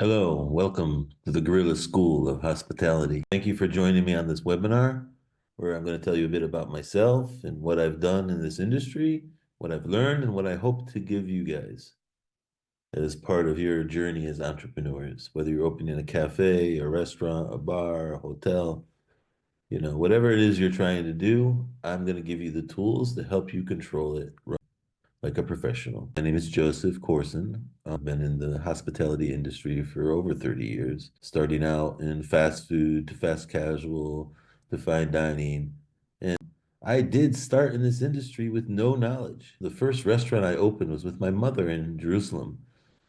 Hello, welcome to the Guerrilla School of Hospitality. Thank you for joining me on this webinar where I'm going to tell you a bit about myself and what I've done in this industry, what I've learned, and what I hope to give you guys as part of your journey as entrepreneurs. Whether you're opening a cafe, a restaurant, a bar, a hotel, whatever it is you're trying to do, I'm going to give you the tools to help you control it like a professional. My name is Joseph Corson. I've been in the hospitality industry for over 30 years, starting out in fast food to fast casual to fine dining. And I did start in this industry with no knowledge. The first restaurant I opened was with my mother in Jerusalem,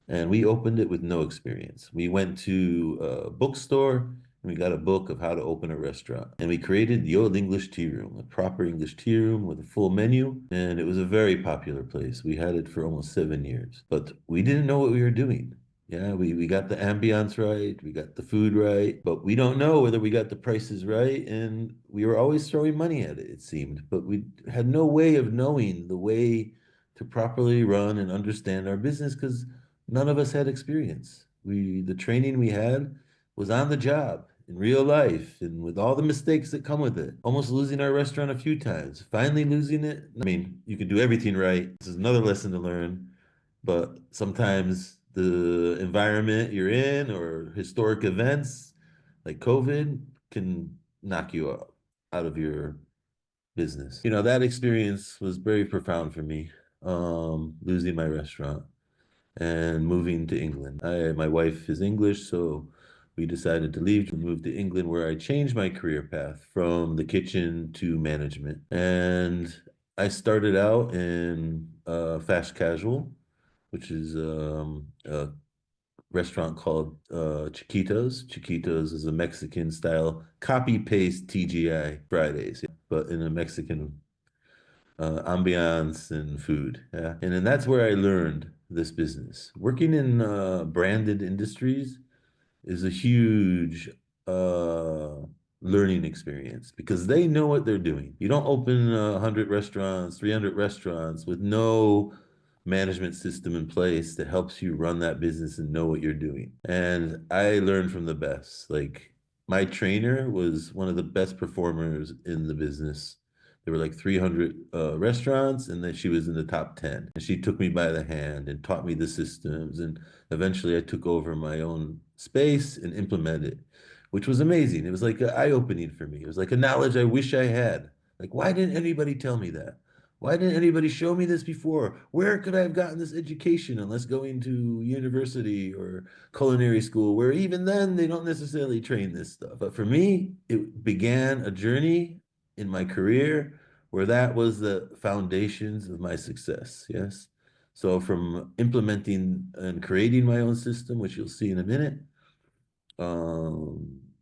and we opened it with no experience. We went to a bookstore and we got a book of how to open a restaurant. And we created the old English tea room, a proper English tea room with a full menu. And it was a very popular place. We had it for almost 7 years, but we didn't know what we were doing. Yeah, we got the ambiance right, we got the food right, but we don't know whether we got the prices right. And we were always throwing money at it, it seemed, but we had no way of knowing the way to properly run and understand our business because none of us had experience. The training we had was on the job in real life and with all the mistakes that come with it. Almost losing our restaurant a few times, finally losing it. I mean, you can do everything right. This is another lesson to learn, but sometimes the environment you're in or historic events like COVID can knock you out of your business. That experience was very profound for me, losing my restaurant and moving to England. My wife is English, so we decided to leave and move to England, where I changed my career path from the kitchen to management. And I started out in fast casual, which is a restaurant called Chiquitos. Chiquitos is a Mexican style copy paste TGI Fridays, but in a Mexican ambiance and food. Yeah. And then that's where I learned this business. Working in branded industries is a huge uh, learning experience because they know what they're doing. You don't open 100 restaurants, 300 restaurants with no management system in place that helps you run that business and know what you're doing. And I learned from the best. Like my trainer was one of the best performers in the business. There were like 300 restaurants, and then she was in the top 10. And she took me by the hand and taught me the systems. And eventually I took over my own space and implemented it, which was amazing. It was like eye-opening for me. It was like a knowledge I wish I had. Like, why didn't anybody tell me that? Why didn't anybody show me this before? Where could I have gotten this education unless going to university or culinary school, where even then they don't necessarily train this stuff? But for me, it began a journey in my career where that was the foundations of my success. Yes. So from implementing and creating my own system, which you'll see in a minute,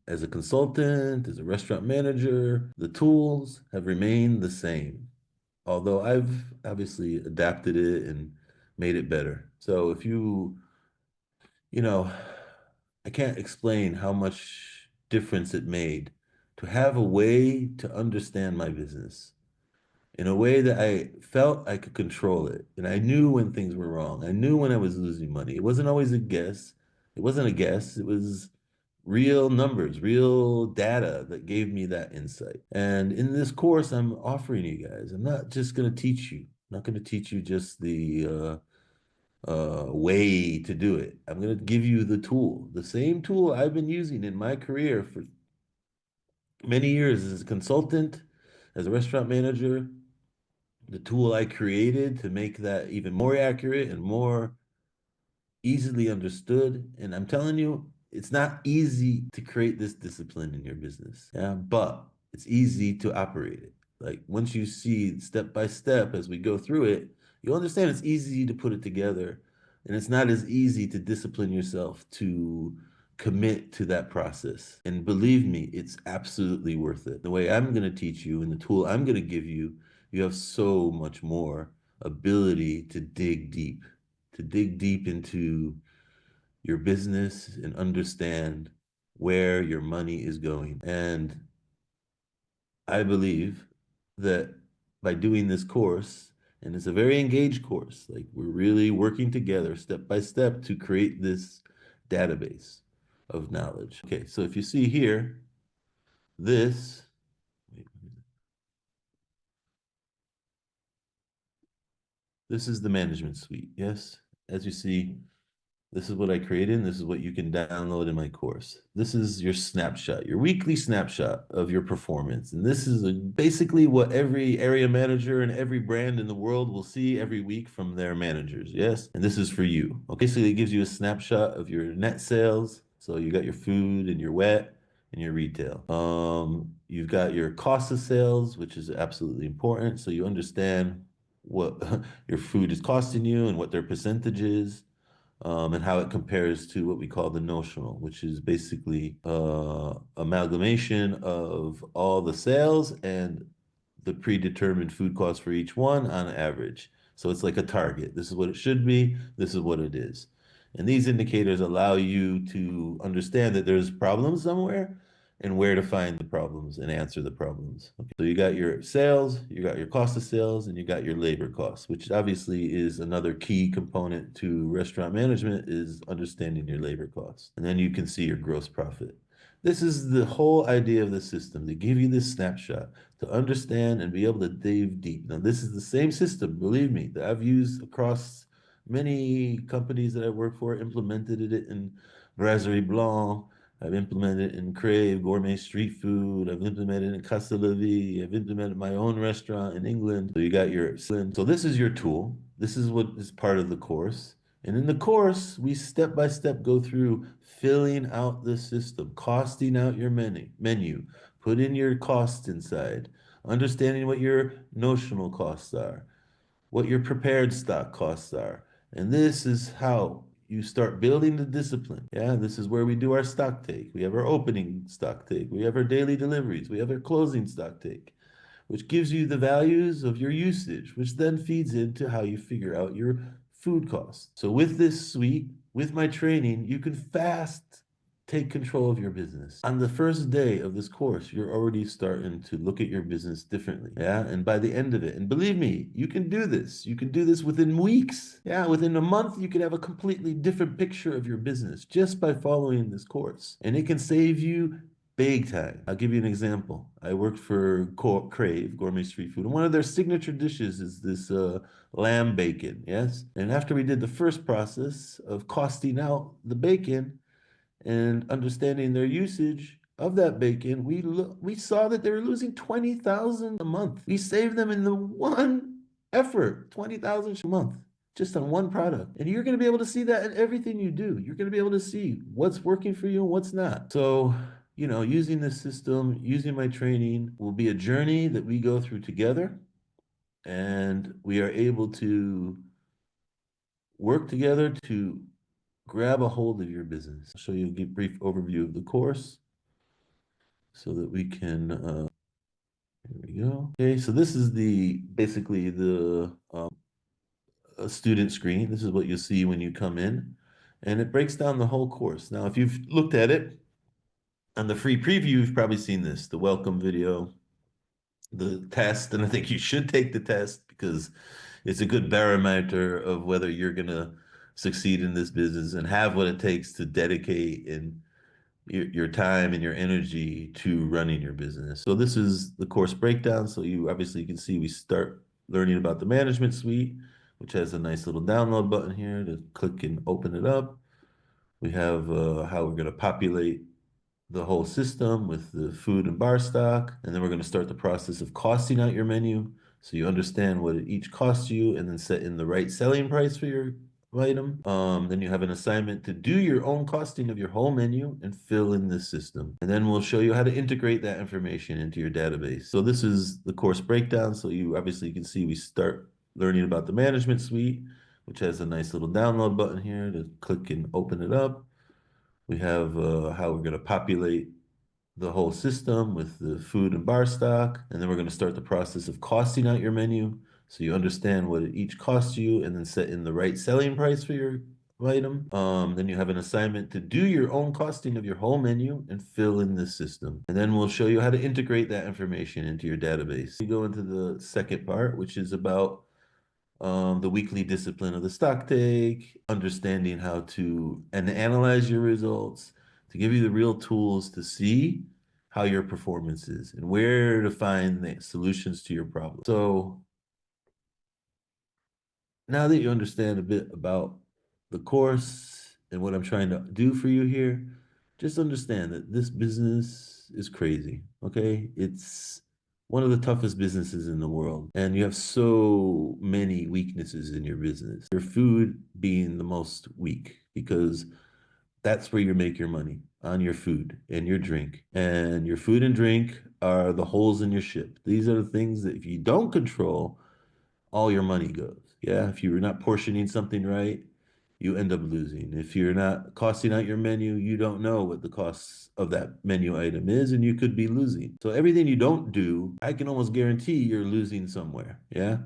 as a consultant, as a restaurant manager, the tools have remained the same, although I've obviously adapted it and made it better. So if you know, I can't explain how much difference it made to have a way to understand my business in a way that I felt I could control it. And I knew when things were wrong. I knew when I was losing money. It wasn't always a guess. It wasn't a guess. It was real numbers, real data that gave me that insight. And in this course, I'm offering you guys, I'm not just going to teach you. I'm not going to teach you just the way to do it. I'm going to give you the tool, the same tool I've been using in my career for many years as a consultant, as a restaurant manager, the tool I created to make that even more accurate and more easily understood. And I'm telling you, it's not easy to create this discipline in your business. Yeah, but it's easy to operate it. Like once you see step by step as we go through it, you'll understand it's easy to put it together. And it's not as easy to discipline yourself to commit to that process. And believe me, it's absolutely worth it. The way I'm going to teach you and the tool I'm going to give you, you have so much more ability to dig deep into your business and understand where your money is going. And I believe that by doing this course, and it's a very engaged course, like we're really working together step by step to create this database of knowledge. Okay, so if you see here, this, this is the management suite. Yes, as you see, this is what I created, and this is what you can download in my course. This is your snapshot, your weekly snapshot of your performance. And this is basically what every area manager and every brand in the world will see every week from their managers. Yes. And this is for you. Okay. So it gives you a snapshot of your net sales. So you got your food and your wet and your retail. You've got your cost of sales, which is absolutely important. So you understand what your food is costing you and what their percentage is, and how it compares to what we call the notional, which is basically amalgamation of all the sales and the predetermined food costs for each one on average. So it's like a target. This is what it should be. This is what it is. And these indicators allow you to understand that there's problems somewhere and where to find the problems and answer the problems. Okay. So you got your sales, you got your cost of sales, and you got your labor costs, which obviously is another key component to restaurant management, is understanding your labor costs. And then you can see your gross profit. This is the whole idea of the system, to give you this snapshot, to understand and be able to dive deep. Now, this is the same system, believe me, that I've used across many companies that I work for, implemented it in Brasserie Blanc. I've implemented it in Crave, gourmet street food. I've implemented it in Casa La Vie. I've implemented my own restaurant in England. So you got your, so this is your tool. This is what is part of the course. And in the course, we step by step go through filling out the system, costing out your menu, put in your costs inside, understanding what your notional costs are, what your prepared stock costs are. And this is how you start building the discipline. Yeah, this is where we do our stock take. We have our opening stock take. We have our daily deliveries. We have our closing stock take, which gives you the values of your usage, which then feeds into how you figure out your food costs. So with this suite, with my training, you can fast take control of your business. On the first day of this course, you're already starting to look at your business differently. Yeah. And by the end of it, and believe me, you can do this. You can do this within weeks. Yeah. Within a month, you can have a completely different picture of your business just by following this course. And it can save you big time. I'll give you an example. I worked for Crave, gourmet street food, and one of their signature dishes is this lamb bacon. Yes. And after we did the first process of costing out the bacon and understanding their usage of that bacon, we saw that they were losing 20,000 a month. We saved them in the one effort, 20,000 a month, just on one product. And you're going to be able to see that in everything you do. You're going to be able to see what's working for you and what's not. So, using this system, using my training will be a journey that we go through together. And we are able to work together to grab a hold of your business. I'll show you a brief overview of the course so that we can, here we go. Okay, so this is basically the student screen. This is what you'll see when you come in, and it breaks down the whole course. Now, if you've looked at it on the free preview, you've probably seen this, the welcome video, the test, and I think you should take the test because it's a good barometer of whether you're going to succeed in this business and have what it takes to dedicate and your time and your energy to running your business. So this is the course breakdown. So you obviously can see we start learning about the management suite, which has a nice little download button here to click and open it up. We have how we're going to populate the whole system with the food and bar stock. And then we're going to start the process of costing out your menu. So you understand what it each costs you and then set in the right selling price for your item. Then you have an assignment to do your own costing of your whole menu and fill in this system. And then we'll show you how to integrate that information into your database. So this is the course breakdown. So you obviously can see we start learning about the management suite, which has a nice little download button here to click and open it up. We have how we're going to populate the whole system with the food and bar stock. And then we're going to start the process of costing out your menu. So you understand what it each costs you and then set in the right selling price for your item. Then you have an assignment to do your own costing of your whole menu and fill in this system. And then we'll show you how to integrate that information into your database. We go into the second part, which is about the weekly discipline of the stock take, understanding how to and analyze your results, to give you the real tools to see how your performance is and where to find the solutions to your problem. So now that you understand a bit about the course and what I'm trying to do for you here, just understand that this business is crazy, okay? It's one of the toughest businesses in the world, and you have so many weaknesses in your business. Your food being the most weak because that's where you make your money on your food and your drink. And your food and drink are the holes in your ship. These are the things that if you don't control, all your money goes. Yeah, if you're not portioning something right, you end up losing. If you're not costing out your menu, you don't know what the cost of that menu item is, and you could be losing. So everything you don't do, I can almost guarantee you're losing somewhere. Yeah,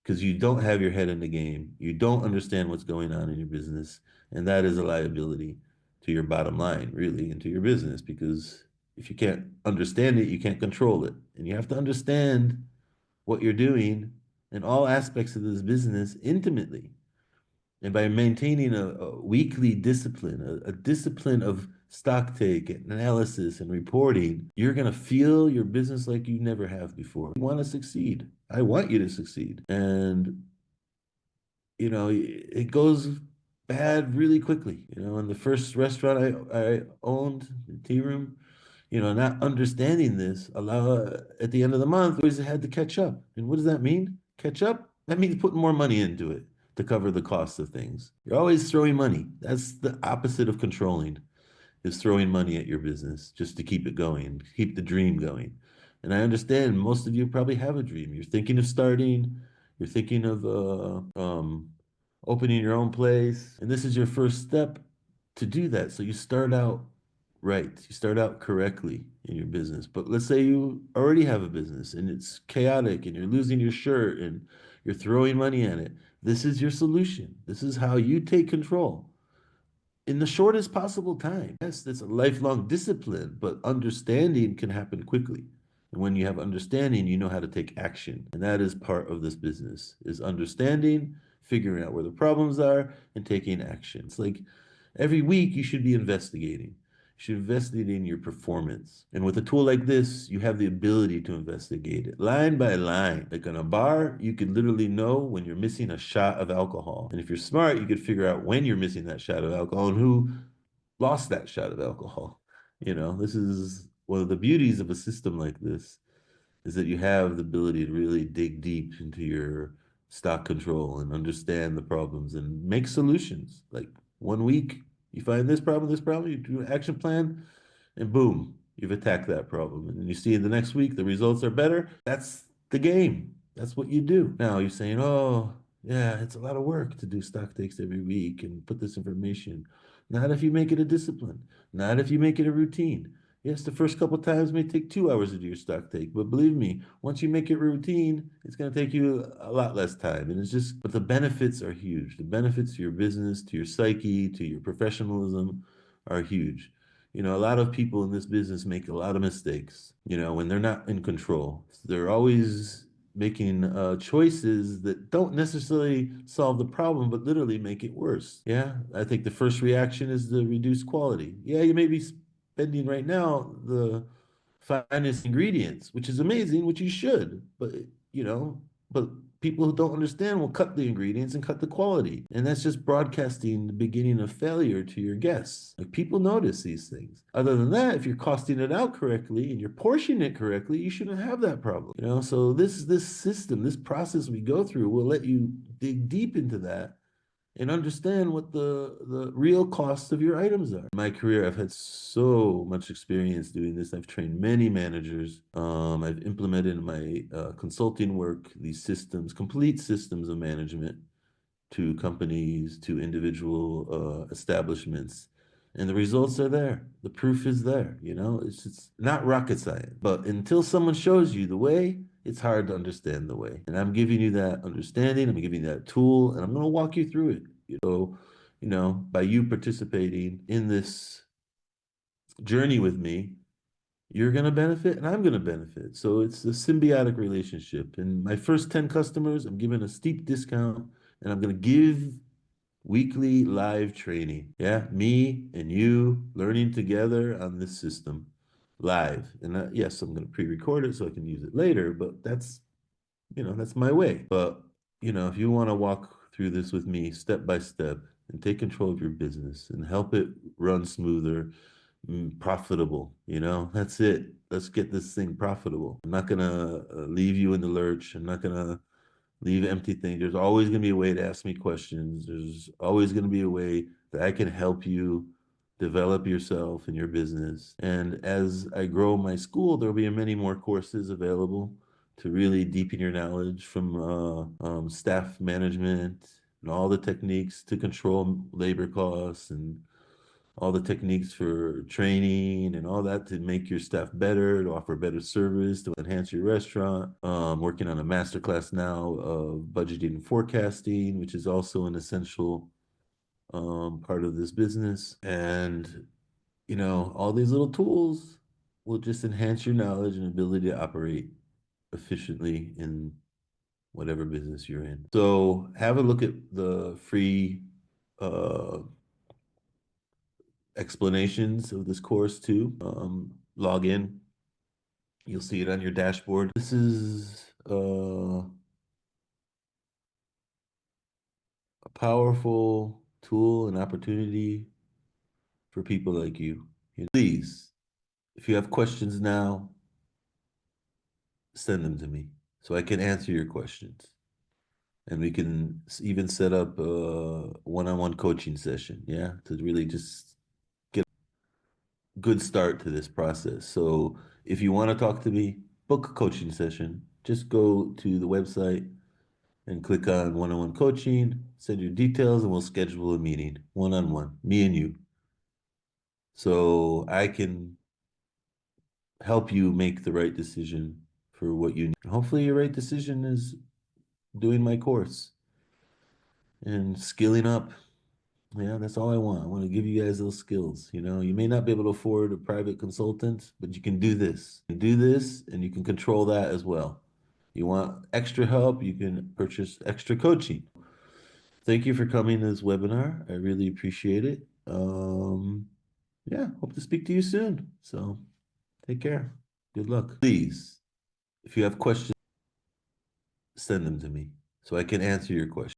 because you don't have your head in the game. You don't understand what's going on in your business, and that is a liability to your bottom line, really, and to your business. Because if you can't understand it, you can't control it, and you have to understand what you're doing in all aspects of this business intimately. And by maintaining a weekly discipline, a discipline of stock take and analysis and reporting, you're going to feel your business like you never have before. You want to succeed. I want you to succeed. And, it goes bad really quickly. In the first restaurant I owned, the tea room, not understanding this, at the end of the month, we always had to catch up. And what does that mean? Catch up? That means putting more money into it to cover the cost of things. You're always throwing money. That's the opposite of controlling, is throwing money at your business just to keep it going, keep the dream going. And I understand most of you probably have a dream. You're thinking of starting, you're thinking of opening your own place, and this is your first step to do that. So you start out right, you start out correctly in your business. But let's say you already have a business and it's chaotic and you're losing your shirt and you're throwing money at it. This is your solution. This is how you take control in the shortest possible time. Yes, that's a lifelong discipline, but understanding can happen quickly. And when you have understanding, you know how to take action. And that is part of this business, is understanding, figuring out where the problems are, and taking action. It's like every week you should be investigating. You should investigate in your performance. And with a tool like this, you have the ability to investigate it line by line. Like in a bar, you could literally know when you're missing a shot of alcohol. And if you're smart, you could figure out when you're missing that shot of alcohol and who lost that shot of alcohol. This is one of the beauties of a system like this, is that you have the ability to really dig deep into your stock control and understand the problems and make solutions. Like one week, you find this problem, you do an action plan, and boom, you've attacked that problem. And you see the next week the results are better. That's the game. That's what you do. Now you're saying, oh, yeah, it's a lot of work to do stock takes every week and put this information. Not if you make it a discipline, not if you make it a routine. Yes, the first couple of times may take 2 hours to do your stock take, but believe me, once you make it routine, it's going to take you a lot less time. And but the benefits are huge. The benefits to your business, to your psyche, to your professionalism are huge. A lot of people in this business make a lot of mistakes, when they're not in control. They're always making choices that don't necessarily solve the problem, but literally make it worse. Yeah, I think the first reaction is the reduced quality. Yeah, you may be spending right now the finest ingredients, which is amazing, which you should, you know, but people who don't understand will cut the ingredients and cut the quality. And that's just broadcasting the beginning of failure to your guests. Like people notice these things. Other than that, if you're costing it out correctly and you're portioning it correctly, you shouldn't have that problem. So this system, this process we go through will let you dig deep into that and understand what the real costs of your items are. In my career, I've had so much experience doing this. I've trained many managers. I've implemented in my consulting work these systems, complete systems of management to companies, to individual establishments. And the results are there. The proof is there. It's not rocket science. But until someone shows you the way, it's hard to understand the way. And I'm giving you that understanding. I'm giving you that tool, and I'm going to walk you through it. By you participating in this journey with me, you're going to benefit and I'm going to benefit. So it's a symbiotic relationship. And my first 10 customers, I'm giving a steep discount and I'm going to give weekly live training. Yeah, me and you learning together on this system live. And yes, I'm going to pre-record it so I can use it later, but that's my way. But, if you want to walk through this with me step by step and take control of your business and help it run smoother, profitable, that's it. Let's get this thing profitable. I'm not going to leave you in the lurch. I'm not going to leave empty things. There's always going to be a way to ask me questions. There's always going to be a way that I can help you develop yourself and your business. And as I grow my school, there'll be many more courses available to really deepen your knowledge from staff management and all the techniques to control labor costs and all the techniques for training and all that to make your staff better, to offer better service, to enhance your restaurant. Working on a masterclass now of budgeting and forecasting, which is also an essential part of this business. And, all these little tools will just enhance your knowledge and ability to operate efficiently in whatever business you're in. So have a look at the free uh, explanations of this course too. Log in. You'll see it on your dashboard. This is a powerful tool and opportunity for people like you. Please, if you have questions now, send them to me so I can answer your questions. And we can even set up a one-on-one coaching session, yeah, to really just get a good start to this process. So if you want to talk to me, book a coaching session. Just go to the website and click on one-on-one coaching, send your details, and we'll schedule a meeting one-on-one, me and you. So I can help you make the right decision for what you need. Hopefully your right decision is doing my course and skilling up. Yeah, that's all I want. I want to give you guys those skills. You may not be able to afford a private consultant, but you can do this. You can do this and you can control that as well. You want extra help, you can purchase extra coaching. Thank you for coming to this webinar. I really appreciate it. Yeah, hope to speak to you soon. So take care. Good luck. Please, if you have questions, send them to me so I can answer your questions.